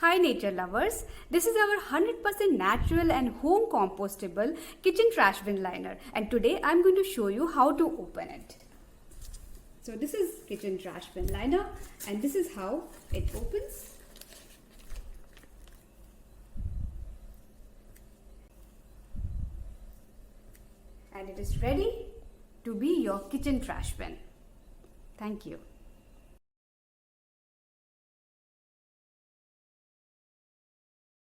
Hi nature lovers, this is our 100% natural and home compostable kitchen trash bin liner, and today I'm going to show you how to open it. So this is kitchen trash bin liner and this is how it opens. And it is ready to be your kitchen trash bin. Thank you.